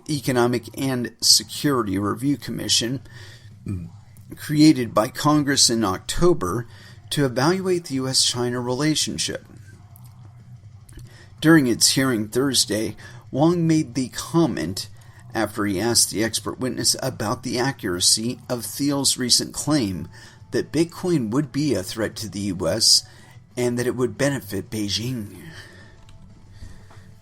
Economic and Security Review Commission, created by Congress in October to evaluate the U.S.-China relationship. During its hearing Thursday, Wong made the comment after he asked the expert witness about the accuracy of Thiel's recent claim that Bitcoin would be a threat to the U.S. and that it would benefit Beijing.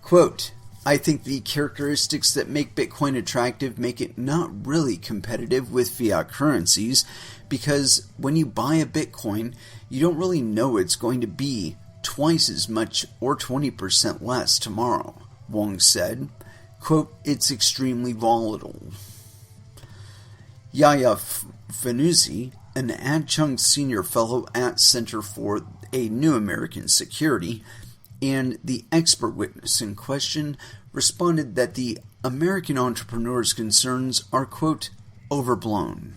Quote, I think the characteristics that make Bitcoin attractive make it not really competitive with fiat currencies, because when you buy a Bitcoin, you don't really know it's going to be twice as much or 20% less tomorrow, Wong said. Quote, it's extremely volatile. Yaya Fanuzi, an adjunct senior fellow at Center for a New American Security, and the expert witness in question, responded that the American entrepreneur's concerns are, quote, overblown.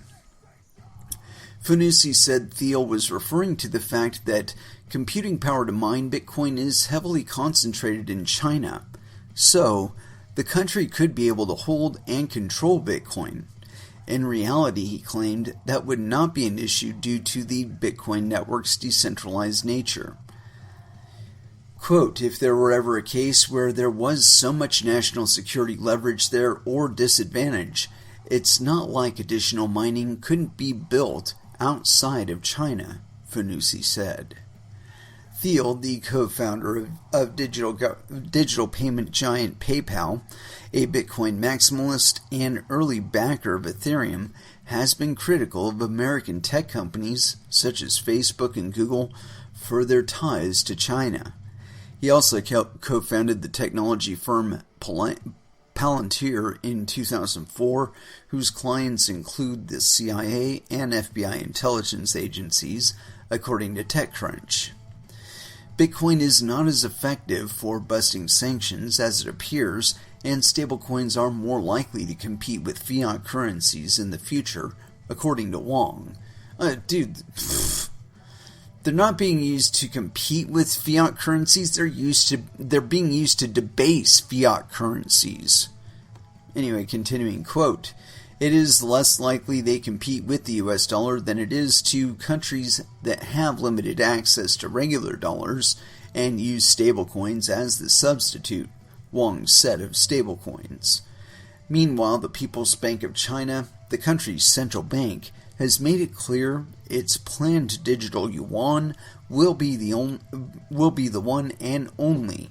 Fanuzi said Thiel was referring to the fact that computing power to mine Bitcoin is heavily concentrated in China, so the country could be able to hold and control Bitcoin. In reality, he claimed, that would not be an issue due to the Bitcoin network's decentralized nature. Quote, if there were ever a case where there was so much national security leverage there or disadvantage, It's not like additional mining couldn't be built outside of China, Fanucci said. Thiel, the co-founder of digital payment giant PayPal, a Bitcoin maximalist and early backer of Ethereum, has been critical of American tech companies such as Facebook and Google for their ties to China. He also co-founded the technology firm Palantir in 2004, whose clients include the CIA and FBI intelligence agencies, according to TechCrunch. Bitcoin is not as effective for busting sanctions as it appears, and stablecoins are more likely to compete with fiat currencies in the future, according to Wong. They're not being used to compete with fiat currencies, they're being used to debase fiat currencies. Anyway, continuing, quote, "It is less likely they compete with the US dollar than it is to countries that have limited access to regular dollars and use stablecoins as the substitute," Wong said of stablecoins. Meanwhile, the People's Bank of China, the country's central bank, has made it clear its planned digital yuan will be the one and only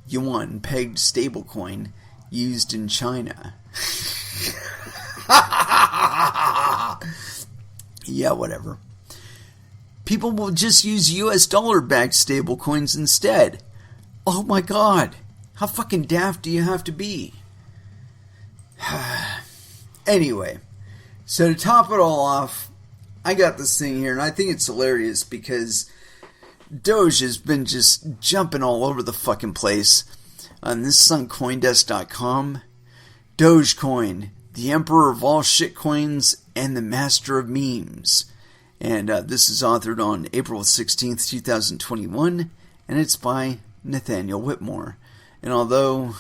yuan-pegged stablecoin used in China. Yeah, whatever. People will just use US dollar-backed stablecoins instead. Oh my god. How fucking daft do you have to be? Anyway, so to top it all off, I got this thing here, and I think it's hilarious because Doge has been just jumping all over the fucking place. And this is on Coindesk.com. Dogecoin, the emperor of all shitcoins and the master of memes. And this is authored on April 16th, 2021, and it's by Nathaniel Whitmore. And although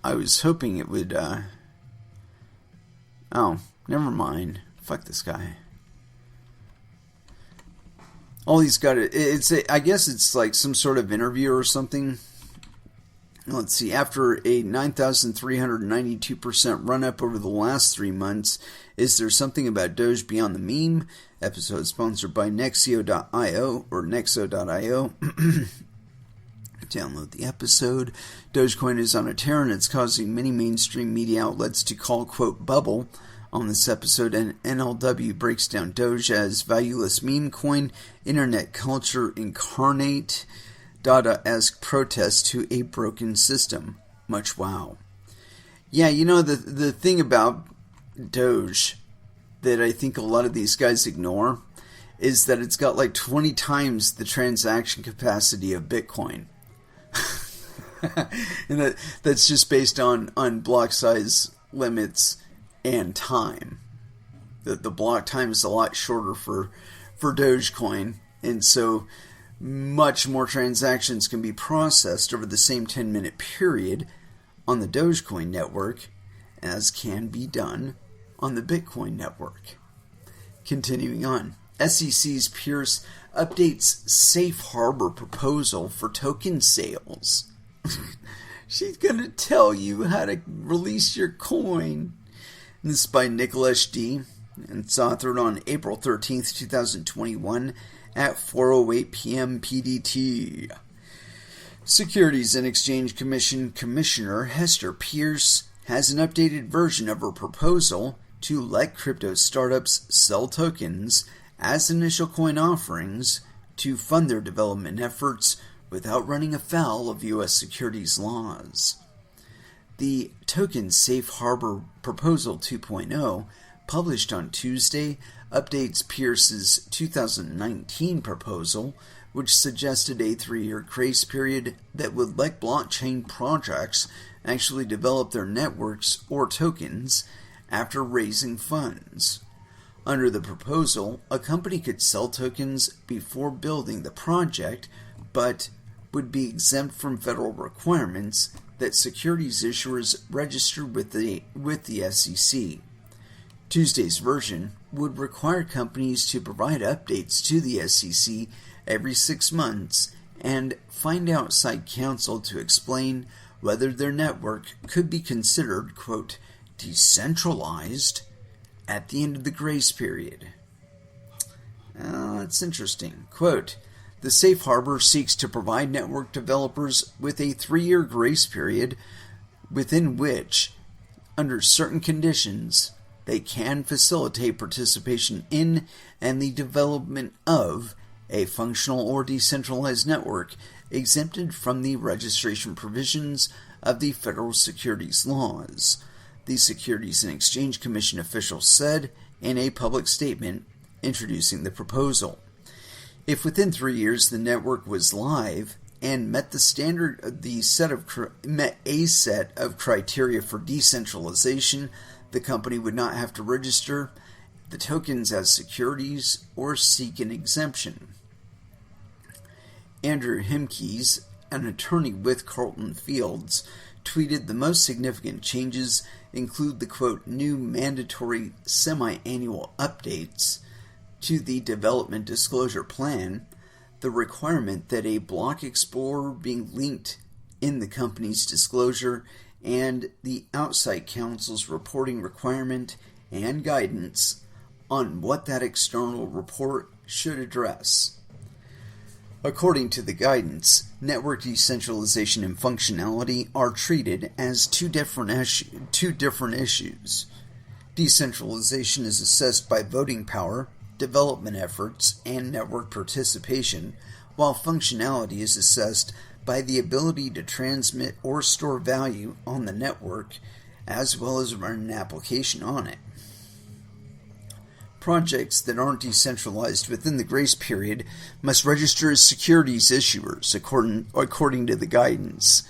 I was hoping it would... oh, never mind. Fuck this guy. All he's got... I guess it's like some sort of interview or something. Let's see. After a 9,392% run-up over the last 3 months, is there something about Doge beyond the meme? Episode sponsored by Nexio.io or Nexo.io. Download the episode. Dogecoin is on a tear and it's causing many mainstream media outlets to call, quote, bubble. On this episode, NLW breaks down Doge as valueless meme coin, internet culture incarnate, Dada-esque protest to a broken system. Much wow. Yeah, you know, the thing about Doge that I think a lot of these guys ignore is that it's got like 20 times the transaction capacity of Bitcoin. And that's just based on block size limits and time. The block time is a lot shorter for Dogecoin, and so much more transactions can be processed over the same 10-minute period on the Dogecoin network as can be done on the Bitcoin network. Continuing on, SEC's Pierce updates safe harbor proposal for token sales. She's going to tell you how to release your coin. This is by Nicholas D. And it's authored on April 13th, 2021 at 4:08 p.m. PDT. Securities and Exchange Commission Commissioner Hester Pierce has an updated version of her proposal to let crypto startups sell tokens as initial coin offerings to fund their development efforts without running afoul of U.S. securities laws. The Token Safe Harbor Proposal 2.0, published on Tuesday, updates Pierce's 2019 proposal, which suggested a 3-year grace period that would let blockchain projects actually develop their networks or tokens after raising funds. Under the proposal, a company could sell tokens before building the project, but would be exempt from federal requirements that securities issuers register with the SEC. Tuesday's version would require companies to provide updates to the SEC every 6 months and find outside counsel to explain whether their network could be considered, quote, decentralized at the end of the grace period. That's interesting. Quote, the safe harbor seeks to provide network developers with a 3-year grace period within which, under certain conditions, they can facilitate participation in and the development of a functional or decentralized network exempted from the registration provisions of the federal securities laws, the Securities and Exchange Commission official said in a public statement introducing the proposal. If within 3 years the network was live and met a set of criteria for decentralization, the company would not have to register the tokens as securities or seek an exemption. Andrew Himkes, an attorney with Carlton Fields, tweeted the most significant changes include the, quote, new mandatory semi-annual updates to the development disclosure plan, the requirement that a block explorer be linked in the company's disclosure, and the outside counsel's reporting requirement and guidance on what that external report should address. According to the guidance, network decentralization and functionality are treated as two different issues. Decentralization is assessed by voting power, development efforts, and network participation, while functionality is assessed by the ability to transmit or store value on the network, as well as run an application on it. Projects that aren't decentralized within the grace period must register as securities issuers, according to the guidance.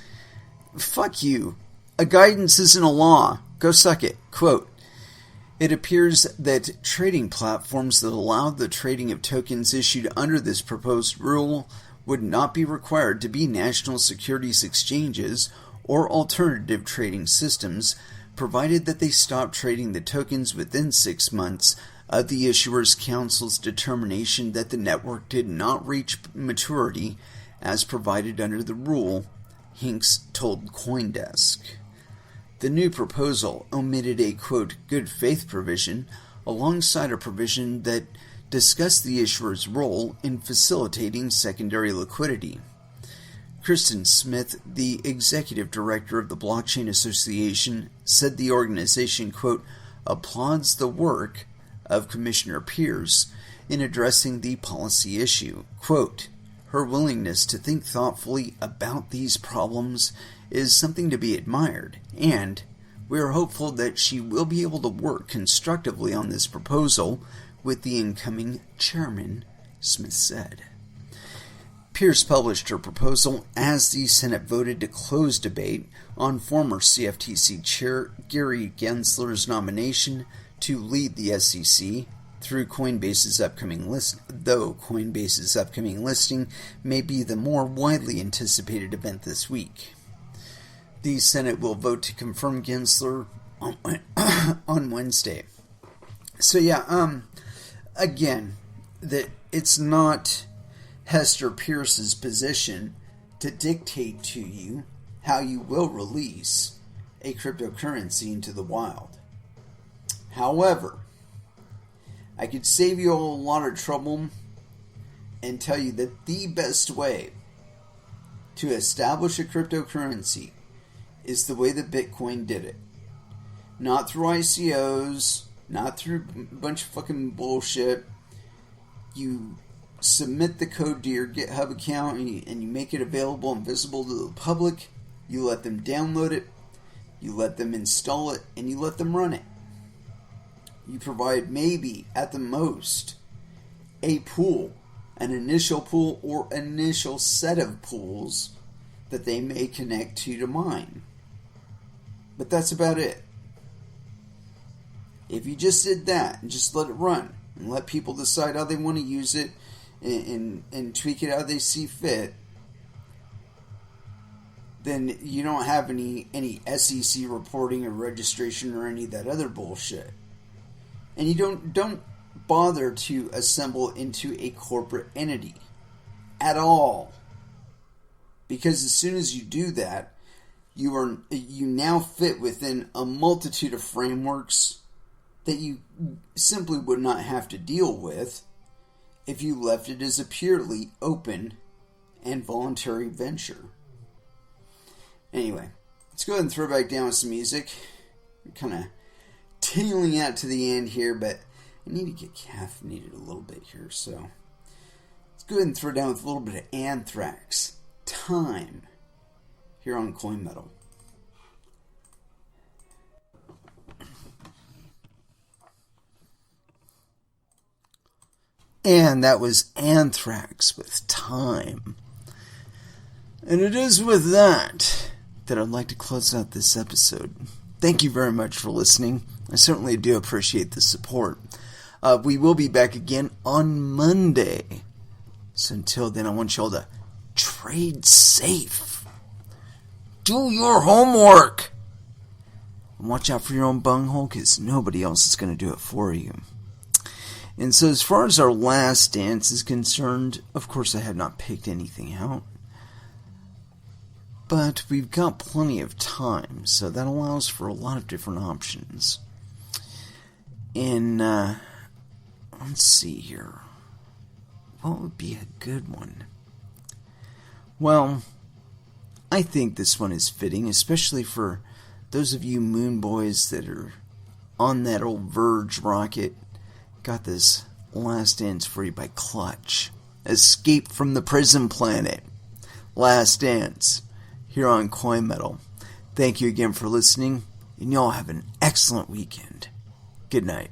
Fuck you. A guidance isn't a law. Go suck it. Quote, it appears that trading platforms that allow the trading of tokens issued under this proposed rule would not be required to be national securities exchanges or alternative trading systems, provided that they stop trading the tokens within 6 months of the issuer's counsel's determination that the network did not reach maturity as provided under the rule, Hinks told CoinDesk. The new proposal omitted a, quote, good faith provision alongside a provision that discussed the issuer's role in facilitating secondary liquidity. Kristen Smith, the executive director of the Blockchain Association, said the organization, quote, applauds the work of Commissioner Pierce in addressing the policy issue. Quote, her willingness to think thoughtfully about these problems is something to be admired, and we are hopeful that she will be able to work constructively on this proposal with the incoming chairman, Smith said. Pierce published her proposal as the Senate voted to close debate on former CFTC Chair Gary Gensler's nomination to lead the SEC through Coinbase's upcoming list, though Coinbase's upcoming listing may be the more widely anticipated event this week. The Senate will vote to confirm Gensler on Wednesday. So yeah, again, that it's not Hester Pierce's position to dictate to you how you will release a cryptocurrency into the wild. However, I could save you a lot of trouble and tell you that the best way to establish a cryptocurrency is the way that Bitcoin did it. Not through ICOs, not through a bunch of fucking bullshit. You submit the code to your GitHub account and you make it available and visible to the public. You let them download it, you let them install it, and you let them run it. You provide maybe, at the most, a pool, an initial pool or initial set of pools that they may connect to mine. But that's about it. If you just did that and just let it run and let people decide how they want to use it and tweak it how they see fit, then you don't have any SEC reporting or registration or any of that other bullshit. And you don't bother to assemble into a corporate entity at all. Because as soon as you do that, You now fit within a multitude of frameworks that you simply would not have to deal with if you left it as a purely open and voluntary venture. Anyway, let's go ahead and throw back down with some music. We're kind of tailing out to the end here, but I need to get caffeinated a little bit here, so let's go ahead and throw down with a little bit of Anthrax, Time, here on Coin Metal. And that was Anthrax with Time. And it is with that I'd like to close out this episode. Thank you very much for listening. I certainly do appreciate the support. We will be back again on Monday. So until then, I want y'all to trade safe. Do your homework. And watch out for your own bunghole, because nobody else is going to do it for you. And so as far as our last dance is concerned, of course I have not picked anything out. But we've got plenty of time, so that allows for a lot of different options. And, let's see here. What would be a good one? Well, I think this one is fitting, especially for those of you moon boys that are on that old Verge rocket. Got this Last Dance for you by Clutch. Escape from the Prison Planet. Last Dance. Here on Coin Metal. Thank you again for listening, and y'all have an excellent weekend. Good night.